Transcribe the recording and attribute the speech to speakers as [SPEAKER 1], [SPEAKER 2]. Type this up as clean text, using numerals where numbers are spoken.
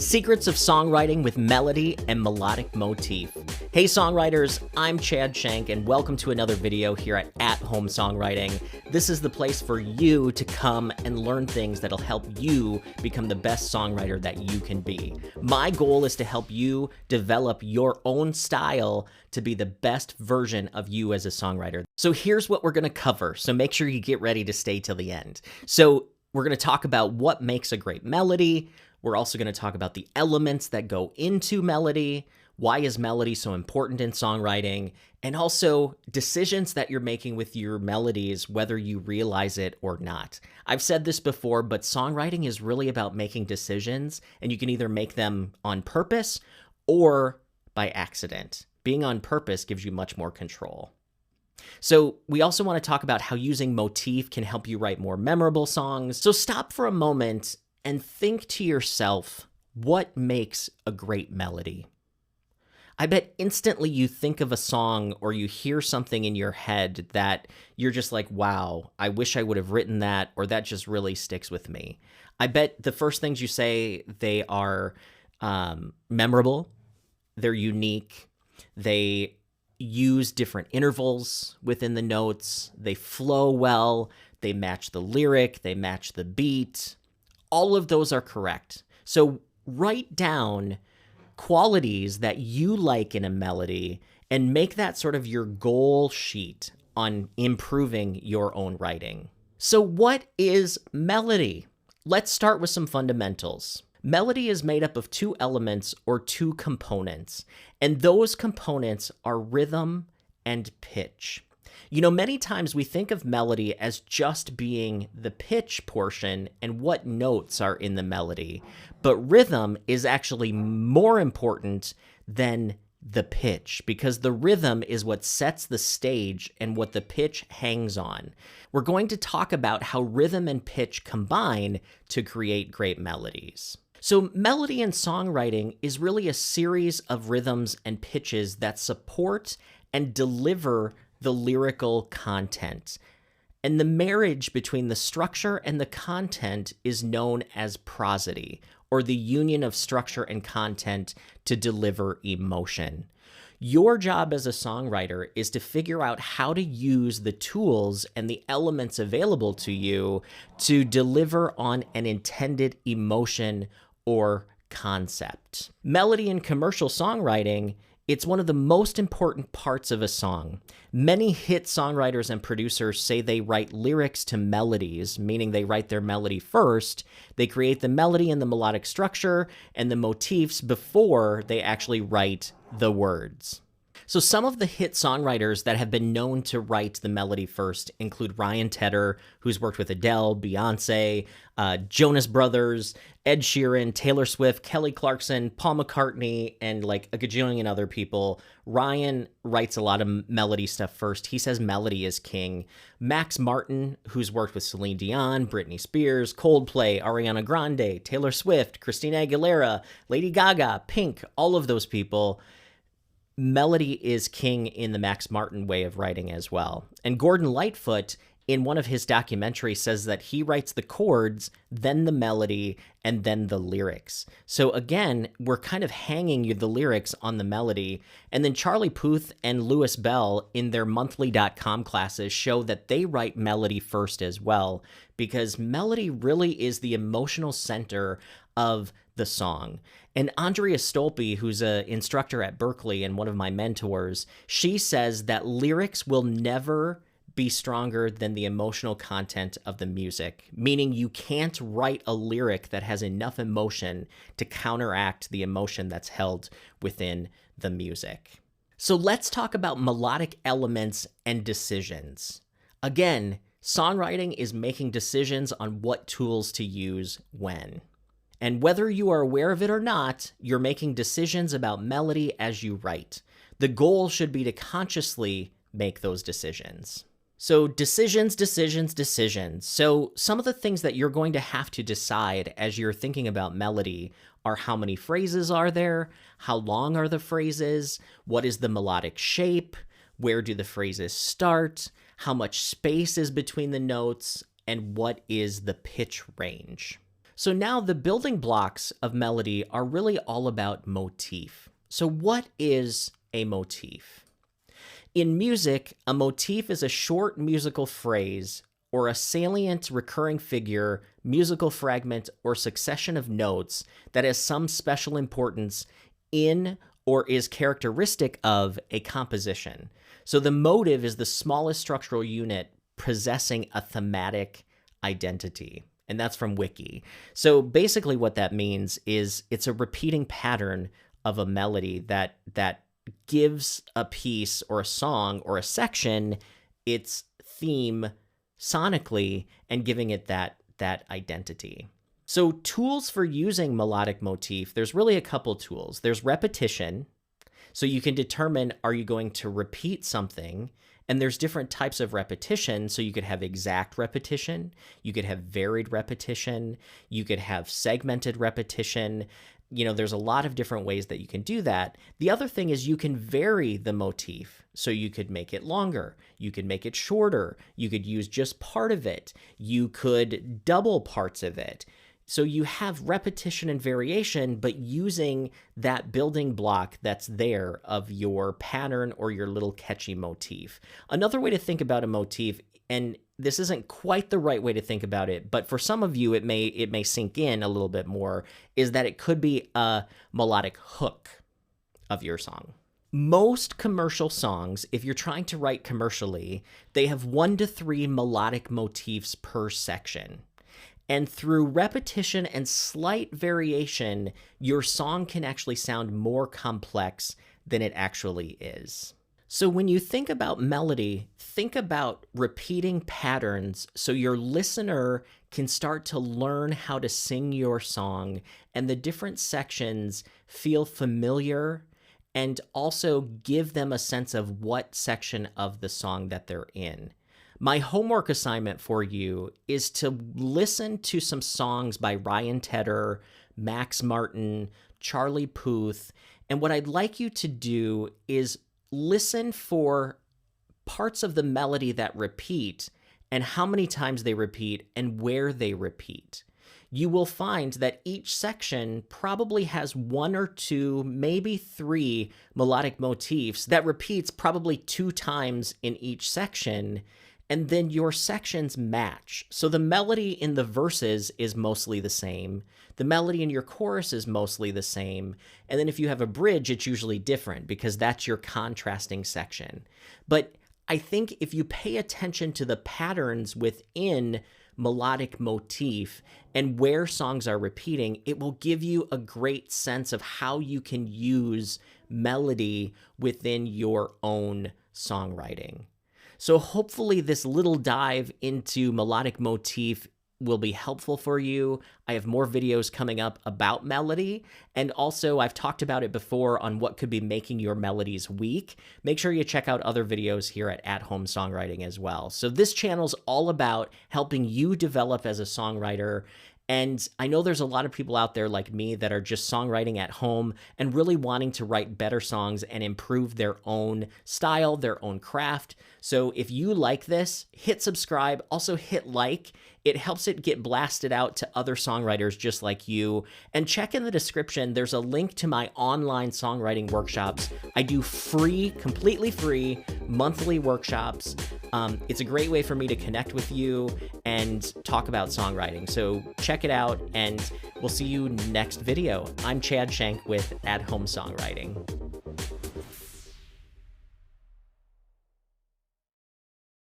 [SPEAKER 1] Secrets of Songwriting with Melody and Melodic Motif. Hey songwriters, I'm Chad Shank and welcome to another video here at Home Songwriting. This is the place for you to come and learn things that'll help you become the best songwriter that you can be. My goal is to help you develop your own style to be the best version of you as a songwriter. So here's what we're going to cover, so make sure you get ready to stay till the end. So we're going to talk about what makes a great melody. We're also going to talk about the elements that go into melody. Why is melody so important in songwriting? And also decisions that you're making with your melodies, whether you realize it or not. I've said this before, but songwriting is really about making decisions, and you can either make them on purpose or by accident. Being on purpose gives you much more control. So we also want to talk about how using motif can help you write more memorable songs. So stop for a moment and think to yourself, what makes a great melody? I bet instantly you think of a song or you hear something in your head that you're just like, wow, I wish I would have written that, or that just really sticks with me. I bet the first things you say, they are memorable, they're unique, they use different intervals within the notes, they flow well, they match the lyric, they match the beat. All of those are correct. So write down qualities that you like in a melody and make that sort of your goal sheet on improving your own writing. So what is melody? Let's start with some fundamentals. Melody is made up of two elements or two components, and those components are rhythm and pitch. You know, many times we think of melody as just being the pitch portion and what notes are in the melody, but rhythm is actually more important than the pitch, because the rhythm is what sets the stage and what the pitch hangs on. We're going to talk about how rhythm and pitch combine to create great melodies. So melody in songwriting is really a series of rhythms and pitches that support and deliver the lyrical content. And the marriage between the structure and the content is known as prosody, or the union of structure and content to deliver emotion. Your job as a songwriter is to figure out how to use the tools and the elements available to you to deliver on an intended emotion or concept. Melody in commercial songwriting, it's one of the most important parts of a song. Many hit songwriters and producers say they write lyrics to melodies, meaning they write their melody first. They create the melody and the melodic structure and the motifs before they actually write the words. So some of the hit songwriters that have been known to write the melody first include Ryan Tedder, who's worked with Adele, Beyonce, Jonas Brothers, Ed Sheeran, Taylor Swift, Kelly Clarkson, Paul McCartney, and like a gajillion other people. Ryan writes a lot of melody stuff first. He says melody is king. Max Martin, who's worked with Celine Dion, Britney Spears, Coldplay, Ariana Grande, Taylor Swift, Christina Aguilera, Lady Gaga, Pink, all of those people. Melody is king in the Max Martin way of writing as well. And Gordon Lightfoot, in one of his documentaries, says that he writes the chords, then the melody, and then the lyrics. So again, we're kind of hanging the lyrics on the melody. And then Charlie Puth and Louis Bell in their monthly.com classes show that they write melody first as well, because melody really is the emotional center of the song. And Andrea Stolpe, who's an instructor at Berklee and one of my mentors, she says that lyrics will never be stronger than the emotional content of the music, meaning you can't write a lyric that has enough emotion to counteract the emotion that's held within the music. So let's talk about melodic elements and decisions. Again, songwriting is making decisions on what tools to use when. And whether you are aware of it or not, you're making decisions about melody as you write. The goal should be to consciously make those decisions. So decisions. So some of the things that you're going to have to decide as you're thinking about melody are how many phrases are there, how long are the phrases, what is the melodic shape, where do the phrases start, how much space is between the notes, and what is the pitch range. So now the building blocks of melody are really all about motif. So what is a motif? In music, a motif is a short musical phrase or a salient recurring figure, musical fragment, or succession of notes that has some special importance in or is characteristic of a composition. So the motive is the smallest structural unit possessing a thematic identity. And that's from Wiki. So basically what that means is it's a repeating pattern of a melody that gives a piece or a song or a section its theme sonically and giving it that identity. So tools for using melodic motif, there's really a couple tools. There's repetition. So you can determine, are you going to repeat something? And there's different types of repetition. So you could have exact repetition, you could have varied repetition, you could have segmented repetition. You know, there's a lot of different ways that you can do that. The other thing is you can vary the motif. So you could make it longer, you could make it shorter, you could use just part of it, you could double parts of it. So you have repetition and variation, but using that building block that's there of your pattern or your little catchy motif. Another way to think about a motif, and this isn't quite the right way to think about it, but for some of you it may sink in a little bit more, is that it could be a melodic hook of your song. Most commercial songs, if you're trying to write commercially, they have 1 to 3 melodic motifs per section. And through repetition and slight variation, your song can actually sound more complex than it actually is. So when you think about melody, think about repeating patterns so your listener can start to learn how to sing your song and the different sections feel familiar and also give them a sense of what section of the song that they're in. My homework assignment for you is to listen to some songs by Ryan Tedder, Max Martin, Charlie Puth, and what I'd like you to do is listen for parts of the melody that repeat and how many times they repeat and where they repeat. You will find that each section probably has 1 or 2, maybe 3 melodic motifs that repeats probably 2 times in each section. And then your sections match. So the melody in the verses is mostly the same. The melody in your chorus is mostly the same. And then if you have a bridge, it's usually different because that's your contrasting section. But I think if you pay attention to the patterns within melodic motif and where songs are repeating, it will give you a great sense of how you can use melody within your own songwriting. So hopefully this little dive into melodic motif will be helpful for you. I have more videos coming up about melody, and also I've talked about it before on what could be making your melodies weak. Make sure you check out other videos here at Home Songwriting as well. So this channel's all about helping you develop as a songwriter. And I know there's a lot of people out there like me that are just songwriting at home and really wanting to write better songs and improve their own style, their own craft. So if you like this, hit subscribe, also hit like. It helps it get blasted out to other songwriters just like you. And check in the description, there's a link to my online songwriting workshops. I do free, completely free, monthly workshops. It's a great way for me to connect with you and talk about songwriting. So check it out, and we'll see you next video. I'm Chad Shank with At Home Songwriting.